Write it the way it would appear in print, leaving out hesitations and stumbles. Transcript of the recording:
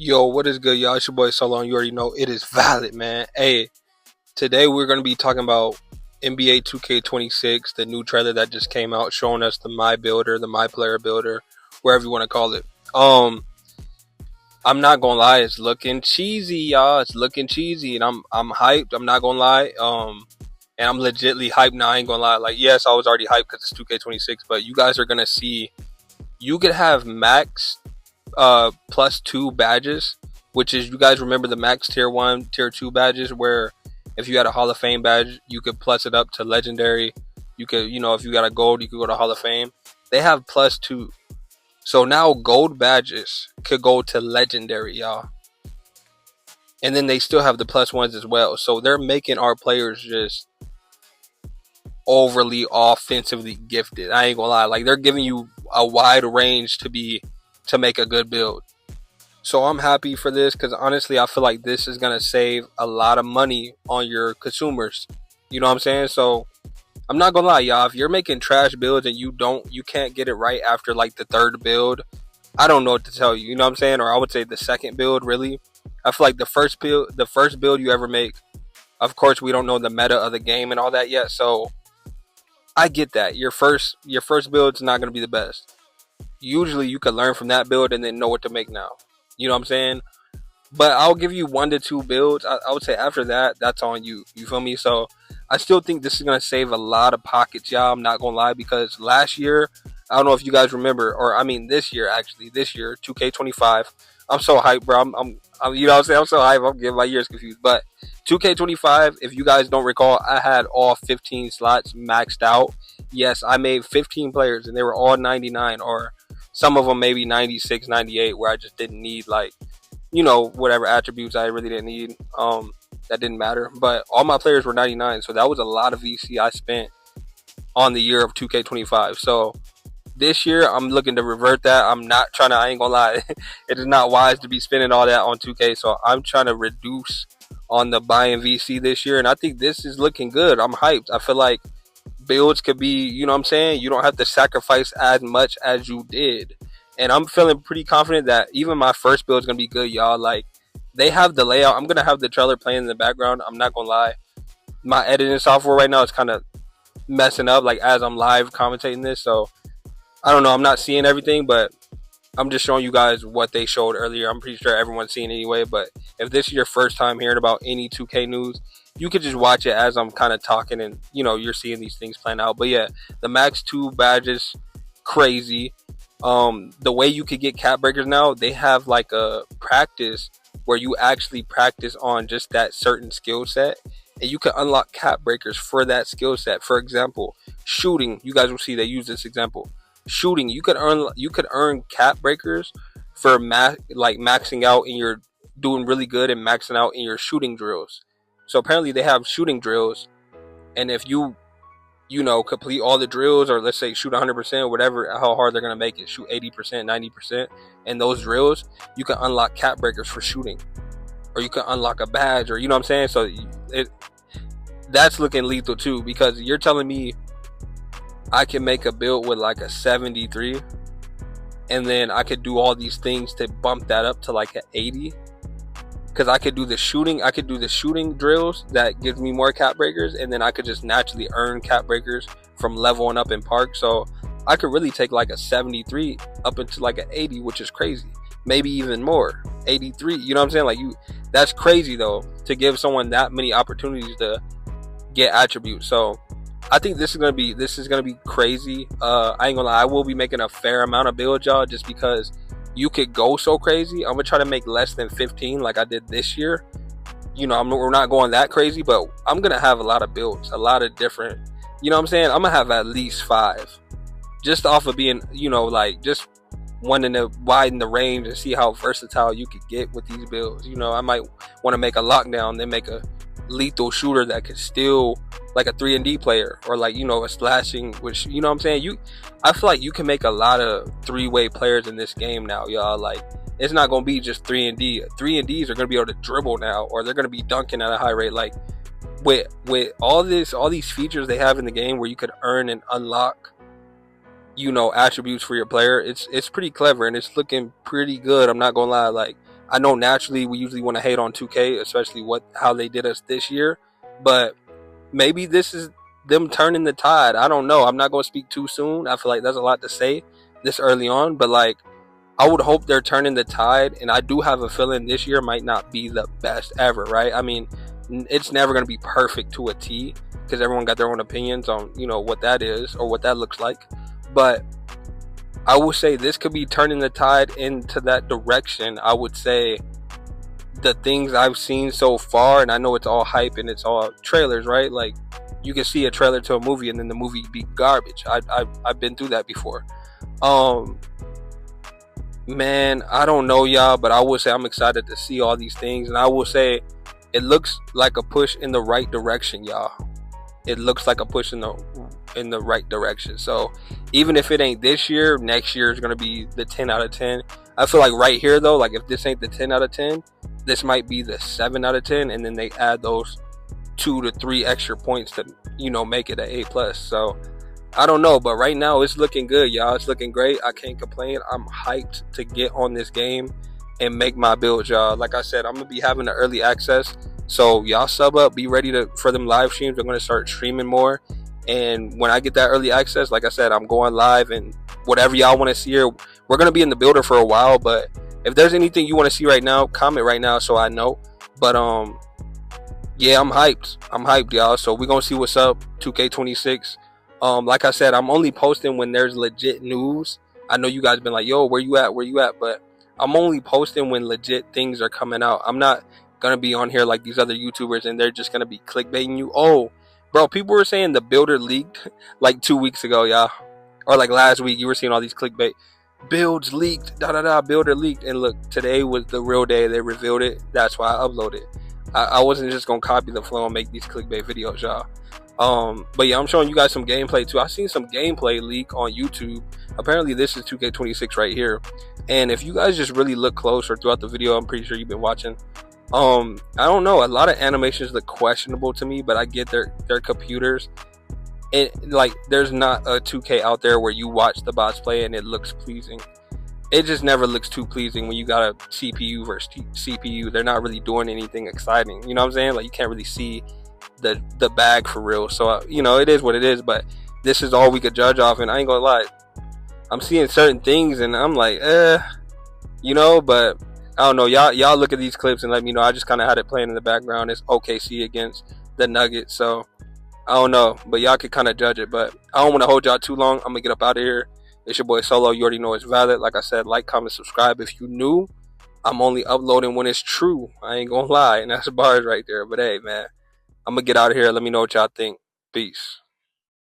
Yo, what is good, y'all? It's your boy Solon. You already know it is valid, man. Hey, today we're gonna be talking about NBA 2K26, the new trailer that just came out, showing us the My Builder, the My Player Builder, wherever you want to call it. I'm not gonna lie, it's looking cheesy, y'all. It's looking cheesy, and I'm hyped. I'm not gonna lie. And I'm legitly hyped now. I ain't gonna lie. Like, yes, I was already hyped because it's 2K26, but you guys are gonna see. You could have max +2 badges, which is, you guys remember the max tier 1, tier 2 badges, where if you had a Hall of Fame badge, you could plus it up to legendary. You could, if you got a gold, you could go to Hall of Fame. They have +2. So now gold badges could go to legendary, y'all. And then they still have the +1s as well. So they're making our players just overly offensively gifted. I ain't gonna lie. Like, they're giving you a wide range to make a good build. So I'm happy for this because honestly, I feel like this is gonna save a lot of money on your consumers. You know what I'm saying? So I'm not gonna lie, y'all. If you're making trash builds and you can't get it right after like the third build, I don't know what to tell you. You know what I'm saying? Or I would say the second build, really. I feel like the first build you ever make. Of course, we don't know the meta of the game and all that yet. So I get that your first build's not gonna be the best. Usually, you can learn from that build and then know what to make now. You know what I'm saying? But I'll give you 1 to 2 builds. I would say after that, that's on you. You feel me? So I still think this is going to save a lot of pockets, y'all. I'm not going to lie, because last year, I don't know if you guys remember, or I mean this year, 2K25. I'm so hyped, bro. You know what I'm saying? I'm so hyped. I'm getting my years confused. But 2K25, if you guys don't recall, I had all 15 slots maxed out. Yes, I made 15 players, and they were all 99, or some of them maybe 96, 98, where I just didn't need, like, whatever attributes I really didn't need. That didn't matter. But all my players were 99, so that was a lot of VC I spent on the year of 2K25. So this year, I'm looking to revert that. I ain't gonna lie, it is not wise to be spending all that on 2K, so I'm trying to reduce on the buying VC this year, and I think this is looking good. I'm hyped. I feel like builds could be, you know what I'm saying? You don't have to sacrifice as much as you did. And I'm feeling pretty confident that even my first build is going to be good, y'all. Like, they have the layout. I'm going to have the trailer playing in the background. I'm not going to lie. My editing software right now is kind of messing up, like, as I'm live commentating this. So, I don't know. I'm not seeing everything, but I'm just showing you guys what they showed earlier. I'm pretty sure everyone's seeing it anyway. But if this is your first time hearing about any 2K news, you could just watch it as I'm kind of talking, and you're seeing these things playing out. But yeah, the max 2 badges, crazy. The way you could get cap breakers now, they have like a practice where you actually practice on just that certain skill set, and you can unlock cap breakers for that skill set. For example, shooting. You guys will see they use this example. Shooting, you could earn cap breakers for maxing out, and you're doing really good and maxing out in your shooting drills. So apparently they have shooting drills, and if you complete all the drills, or let's say shoot 100%, whatever, how hard they're gonna make it, shoot 80%, 90%, and those drills, you can unlock cap breakers for shooting, or you can unlock a badge, or you know what I'm saying. So that's looking lethal too, because you're telling me I can make a build with like a 73, and then I could do all these things to bump that up to like an 80. Because I could do the shooting drills that gives me more cap breakers, and then I could just naturally earn cap breakers from leveling up in park. So I could really take like a 73 up into like an 80, which is crazy. Maybe even more, 83. You know what I'm saying? Like, that's crazy though, to give someone that many opportunities to get attributes. So I think this is gonna be crazy. I ain't gonna lie, I will be making a fair amount of builds, y'all, just because you could go so crazy. I'm gonna try to make less than 15 like I did this year. We're not going that crazy, but I'm gonna have a lot of builds, a lot of different, you know what I'm saying? I'm gonna have at least 5, just off of being, like, just wanting to widen the range and see how versatile you could get with these builds. I might want to make a lockdown, then make a lethal shooter that could still, like a 3-and-D player, or like, a slashing, which, you know what I'm saying? I feel like you can make a lot of 3-way players in this game now, y'all. Like, it's not going to be just 3-and-D. 3-and-Ds are going to be able to dribble now, or they're going to be dunking at a high rate. Like, with all these features they have in the game where you could earn and unlock, attributes for your player, it's pretty clever, and it's looking pretty good. I'm not gonna lie. Like, I know naturally we usually want to hate on 2K, especially how they did us this year, but maybe this is them turning the tide. I don't know. I'm not going to speak too soon. I feel like there's a lot to say this early on, but like, I would hope they're turning the tide, and I do have a feeling this year might not be the best ever, right? I mean, it's never going to be perfect to a T, because everyone got their own opinions on, you know, what that is or what that looks like. But I would say this could be turning the tide into that direction. I would say the things I've seen so far, and I know it's all hype and it's all trailers, right? Like, you can see a trailer to a movie and then the movie be garbage. I've been through that before. Man, I don't know, y'all, but I would say I'm excited to see all these things, and I will say it looks like a push in the right direction, y'all. It looks like a push in the right direction. So even if it ain't this year, next year is gonna be the 10 out of 10. I feel like right here though, like if this ain't the 10 out of 10, this might be the 7 out of 10, and then they add those 2 to 3 extra points to, you know, make it an A+. So I don't know, but right now it's looking good, y'all. It's looking great. I can't complain. I'm hyped to get on this game and make my build, y'all. Like I said, I'm gonna be having the early access, so y'all sub up, be ready for them live streams. I'm gonna start streaming more, and when I get that early access, like I said, I'm going live, and whatever y'all want to see here, we're gonna be in the builder for a while. But if there's anything you want to see right now, comment right now so I know. But yeah, I'm hyped, y'all. So we're gonna see what's up. 2K26. Like I said, I'm only posting when there's legit news. I know you guys been like, yo, where you at? But I'm only posting when legit things are coming out. I'm not gonna be on here like these other YouTubers and they're just gonna be clickbaiting you. Oh, bro, people were saying the builder leaked like 2 weeks ago, y'all. Or like last week, you were seeing all these clickbait. Builds leaked, builder leaked. And look, today was the real day they revealed it. That's why I uploaded. I wasn't just gonna copy the flow and make these clickbait videos, y'all. But yeah, I'm showing you guys some gameplay too. I've seen some gameplay leak on YouTube. Apparently this is 2K26 right here, and if you guys just really look closer throughout the video, I'm pretty sure you've been watching, I don't know, a lot of animations look questionable to me, but I get their computers, and like there's not a 2K out there where you watch the bots play and it looks pleasing. It just never looks too pleasing when you got a CPU versus CPU. They're not really doing anything exciting, you know what I'm saying? Like, you can't really see the bag for real. So you know, it is what it is, but this is all we could judge off, and I ain't gonna lie, I'm seeing certain things and I'm like, you know, but I don't know. Y'all look at these clips and let me know. I just kind of had it playing in the background. It's OKC against the Nuggets, so I don't know, but y'all could kind of judge it. But I don't want to hold y'all too long. I'm gonna get up out of here. It's your boy Solo. You already know it's valid. Like I said, like, comment, subscribe if you new. I'm only uploading when it's true. I ain't gonna lie, and that's bars right there. But hey, man, I'm gonna get out of here. Let me know what y'all think. Peace.